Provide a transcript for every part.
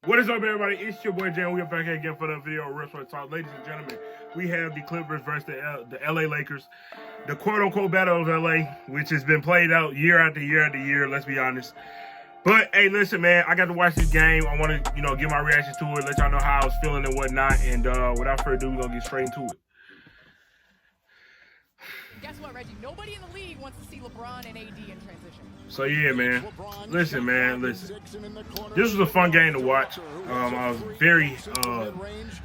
What is up, everybody? It's your boy Jay. We are back here again for the video of Wrestling Talk. Ladies and gentlemen, we have the Clippers versus the LA Lakers. The quote-unquote battle of LA, which has been played out year after year after year, let's be honest. But, hey, listen, man, I got to watch this game. I want to, give my reaction to it, let y'all know how I was feeling and whatnot. And without further ado, we're going to get straight into it. Guess what, Reggie? Nobody in the league wants to see LeBron and AD in transition. So, yeah, man. Listen. This was a fun game to watch. I was very,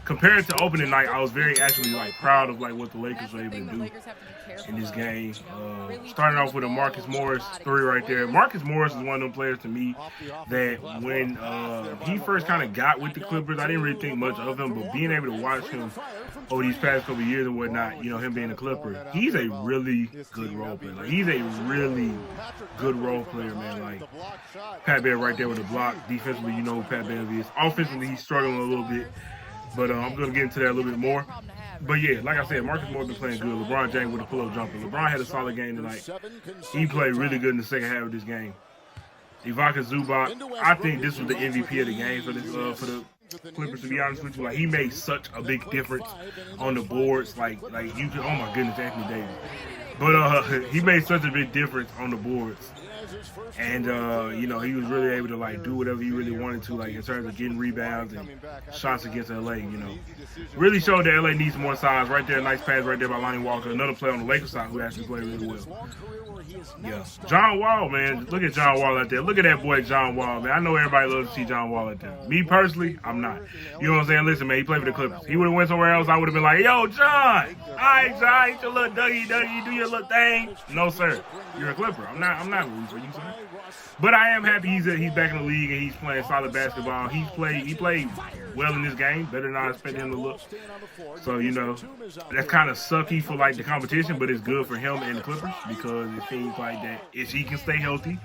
compared to opening night, I was very actually, proud of, what the Lakers were able to do in this game. Starting off with a Marcus Morris 3 right there. Marcus Morris is one of them players to me that when he first kind of got with the Clippers, I didn't really think much of him, but being able to watch him over these past couple of years and whatnot, him being a Clipper, he's a really good role player. He's a really good role player, man. Pat Bev right there with the block. Defensively, you know who Pat Bev is. Offensively, he's struggling a little bit, but I'm going to get into that a little bit more. But yeah, like I said, Marcus Morris been playing good. LeBron James with a pull-up jumper. LeBron had a solid game tonight. He played really good in the second half of this game. Ivica Zubac, I think this was the MVP of the game for the Clippers, to be honest with you. He made such a big difference on the boards. You could, oh my goodness, Anthony Davis. But he made such a big difference on the boards. And, he was really able to, do whatever he really wanted to, in terms of getting rebounds and shots against LA, Really showed that LA needs more size. Right there, nice pass right there by Lonnie Walker. Another player on the Lakers side who actually played really well. Yeah. John Wall, man. Look at John Wall out there. Look at that boy, John Wall, man. I know everybody loves to see John Wall out there. Me, personally, I'm not. You know what I'm saying? Listen, man, he played for the Clippers. He would have went somewhere else, I would have been like, yo, John. All right, John, ain't your little Dougie, do your little thing. No, sir. You're a Clipper. I'm not rooting for you, sir. But I am happy he's back in the league and he's playing solid basketball. He played well in this game, better than I expected him to look. So, that's kind of sucky for, the competition, but it's good for him and the Clippers because it seems like that if he can stay healthy,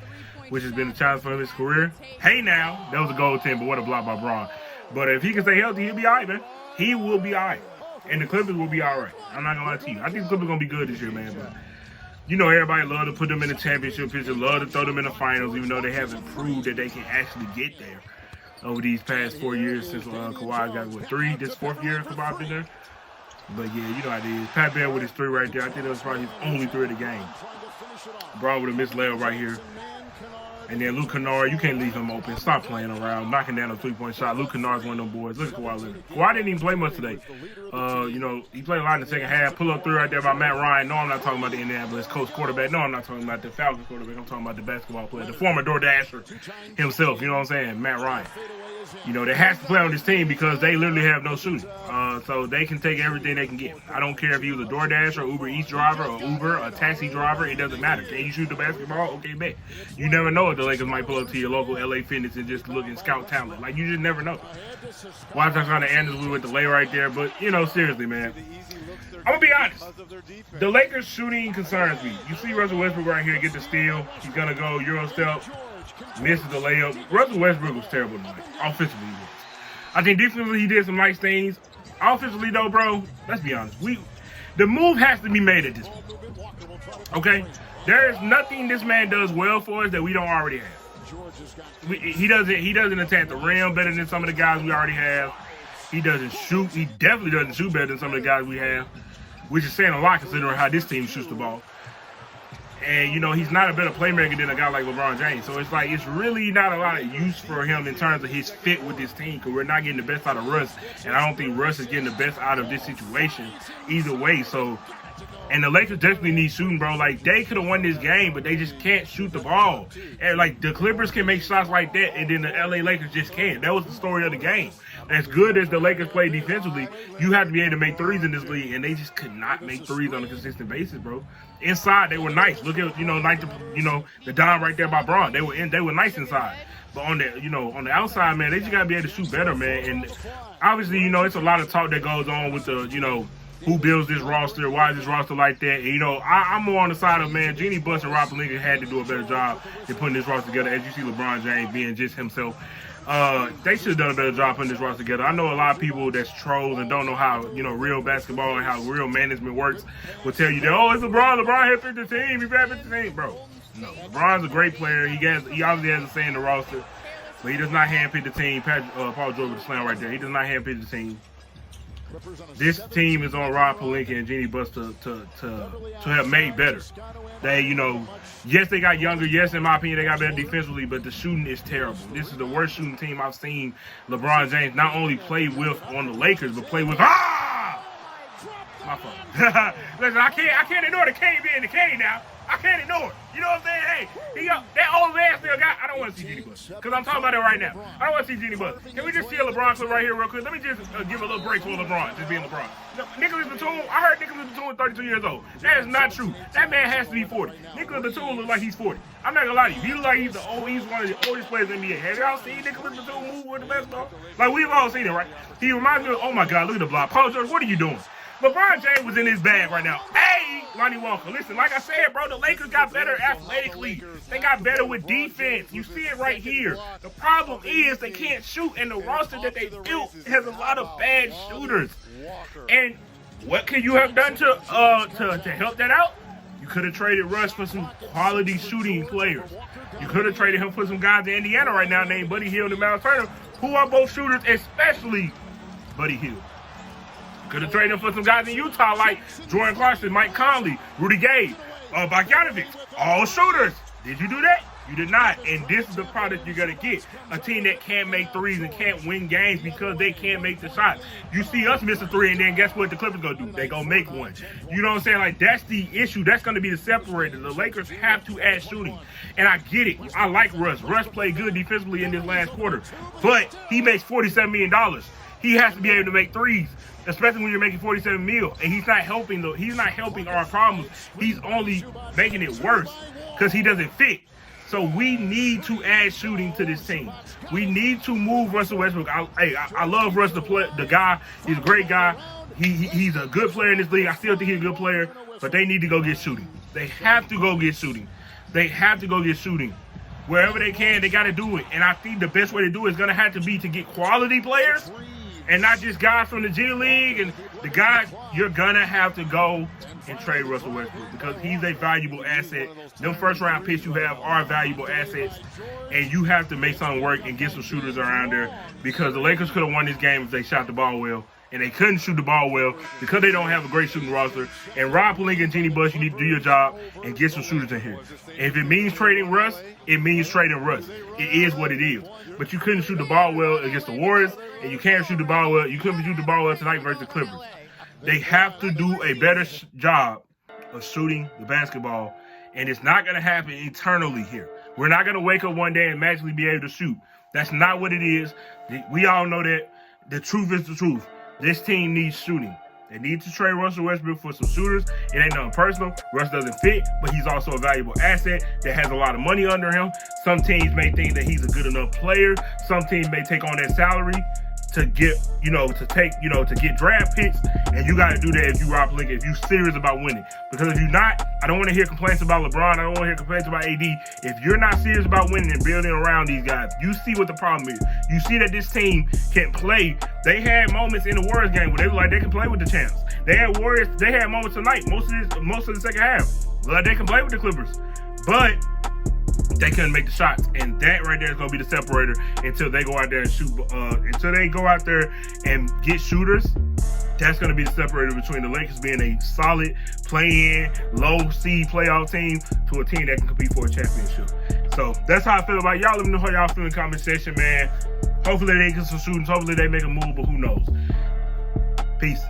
which has been a challenge for him in his career. Hey, now, that was a goal 10, but what a block by Braun. But if he can stay healthy, he'll be all right, man. He will be all right. And the Clippers will be all right. I'm not going to lie to you. I think the Clippers are going to be good this year, man. But everybody love to put them in the championship picture, love to throw them in the finals, even though they haven't proved that they can actually get there over these past 4 years since Kawhi got, 3? This 4th year Kawhi been there? But, yeah, you know how it is. Pat Bev with his 3 right there. I think that was probably his only 3 of the game. Braun with a missed layup right here. And then Luke Kennard, you can't leave him open. Stop playing around, knocking down a 3-point shot. Luke Kennard's one of them boys. Look at Kawhi Leonard. Kawhi didn't even play much today. He played a lot in the second half. Pull up 3 right there by Matt Ryan. No, I'm not talking about the Indianapolis Colts quarterback. No, I'm not talking about the Falcons quarterback. I'm talking about the basketball player, the former DoorDasher himself. You know what I'm saying? Matt Ryan. They has to play on this team because they literally have no shooting. So they can take everything they can get. I don't care if he was a DoorDash or Uber Eats driver or Uber, a taxi driver. It doesn't matter. Can you shoot the basketball? Okay, bet. You never know if the Lakers might pull up to your local LA Fitness and just look and scout talent. You just never know. Watch us on the Anderson with the lay right there. But, seriously, man. I'm going to be honest. The Lakers shooting concerns me. You see Russell Westbrook right here get the steal. He's going to go Euro step. Misses the layup. Russell Westbrook was terrible tonight. Offensively, he was. I think defensively he did some nice things. Offensively, though, bro, let's be honest. The move has to be made at this point. Okay? There is nothing this man does well for us that we don't already have. He doesn't attack the rim better than some of the guys we already have. He doesn't shoot. He definitely doesn't shoot better than some of the guys we have, which is saying a lot considering how this team shoots the ball. And, he's not a better playmaker than a guy like LeBron James. So it's really not a lot of use for him in terms of his fit with this team because we're not getting the best out of Russ. And I don't think Russ is getting the best out of this situation either way. So, and the Lakers definitely need shooting, bro. They could have won this game, but they just can't shoot the ball. And, the Clippers can make shots like that, and then the LA Lakers just can't. That was the story of the game. As good as the Lakers play defensively, you have to be able to make threes in this league, and they just could not make threes on a consistent basis, bro. Inside, they were nice. Look at, the dime right there by Braun. They were nice inside. But on the outside, man, they just got to be able to shoot better, man. And obviously, it's a lot of talk that goes on with the, who builds this roster, why is this roster like that? And, I'm more on the side of, man, Jeannie Buss and Rob Pelinka had to do a better job in putting this roster together. As you see LeBron James being just himself. They should have done a better job putting this roster together. I know a lot of people that's trolls and don't know how, real basketball and how real management works will tell you that, oh, it's LeBron. LeBron had picked the team. He had picked the team. Bro, no. LeBron's a great player. He obviously has a say in the roster. But he does not handpick the team. Paul George with the slam right there. He does not handpick the team. This team is on Rob Pelinka and Jeanie Buss to have made better. They, you know, yes, they got younger. Yes, in my opinion, they got better defensively, but the shooting is terrible. This is the worst shooting team I've seen LeBron James not only play with on the Lakers, but play with. My fault. Listen, I can't ignore the K being the K now. I can't ignore it. You know what I'm saying? Hey, that old man still got. I don't want to see Jeanie Buss because I'm talking about it right now. I don't want to see Jeanie Buss. Can we just see a LeBron clip right here real quick? Let me just give a little break for LeBron, just being LeBron. Nicholas Batum, I heard Nicholas Batum is 32 years old. That is not true. That man has to be 40. Nicholas Batum looks like he's 40. I'm not gonna lie to you. He looks like he's one of the oldest players in the NBA. Have y'all seen Nicholas Batum move with the basketball? Like, we've all seen it, right? He reminds me of, oh my God, look at the block. Paul George, what are you doing? LeBron James was in his bag right now. Hey, Lonnie Walker, listen, like I said, bro, the Lakers got better athletically. They got better with defense. You see it right here. The problem is they can't shoot, and the roster that they built has a lot of bad shooters. And what could you have done to help that out? You could have traded Russ for some quality shooting players. You could have traded him for some guys in Indiana right now named Buddy Hield and Miles Turner, who are both shooters, especially Buddy Hield. Could have traded him for some guys in Utah like Jordan Clarkson, Mike Conley, Rudy Gay, Bogdanovic, all shooters. Did you do that? You did not. And this is the product you're going to get. A team that can't make threes and can't win games because they can't make the shots. You see us miss a three, and then guess what the Clippers going to do? They going to make one. You know what I'm saying? Like, that's the issue. That's going to be the separator. The Lakers have to add shooting. And I get it. I like Russ. Russ played good defensively in this last quarter. But he makes $47 million. He has to be able to make threes, especially when you're making $47 million. And he's not helping our problems. He's only making it worse because he doesn't fit. So we need to add shooting to this team. We need to move Russell Westbrook. I love Russ, the guy. He's a great guy. He's a good player in this league. I still think he's a good player, but they need to go get shooting. They have to go get shooting. They have to go get shooting. Wherever they can, they got to do it. And I think the best way to do it is going to have to be to get quality players and not just guys from the G League. And the guys, you're going to have to go and trade Russell Westbrook because he's a valuable asset. Them first-round picks you have are valuable assets, and you have to make something work and get some shooters around there because the Lakers could have won this game if they shot the ball well, and they couldn't shoot the ball well because they don't have a great shooting roster. And Rob Pelinka and Jeanie Buss, you need to do your job and get some shooters in here. And if it means trading Russ, it means trading Russ. It is what it is. But you couldn't shoot the ball well against the Warriors, and you can't shoot the ball well. You couldn't shoot the ball well tonight versus the Clippers. They have to do a better job of shooting the basketball, and it's not going to happen eternally here. We're not going to wake up one day and magically be able to shoot. That's not what it is. We all know that. The truth is the truth. This team needs shooting. They need to trade Russell Westbrook for some shooters. It ain't nothing personal. Russ doesn't fit, but he's also a valuable asset that has a lot of money under him. Some teams may think that he's a good enough player. Some teams may take on that salary to get, to get draft picks, and you got to do that if you Rob Pelinka, if you're serious about winning. Because if you're not, I don't want to hear complaints about LeBron. I don't want to hear complaints about AD. If you're not serious about winning and building around these guys, you see what the problem is. You see that this team can play. They had moments in the Warriors game where they were like they can play with the champs. They had moments tonight, most of the second half, like they can play with the Clippers, but they couldn't make the shots, and that right there is going to be the separator until they go out there and shoot. Until they go out there and get shooters, that's going to be the separator between the Lakers being a solid play-in, low-seed playoff team to a team that can compete for a championship. So that's how I feel about it. Y'all let me know how y'all feel in the comment section, man. Hopefully they get some shootings. Hopefully they make a move, but who knows? Peace.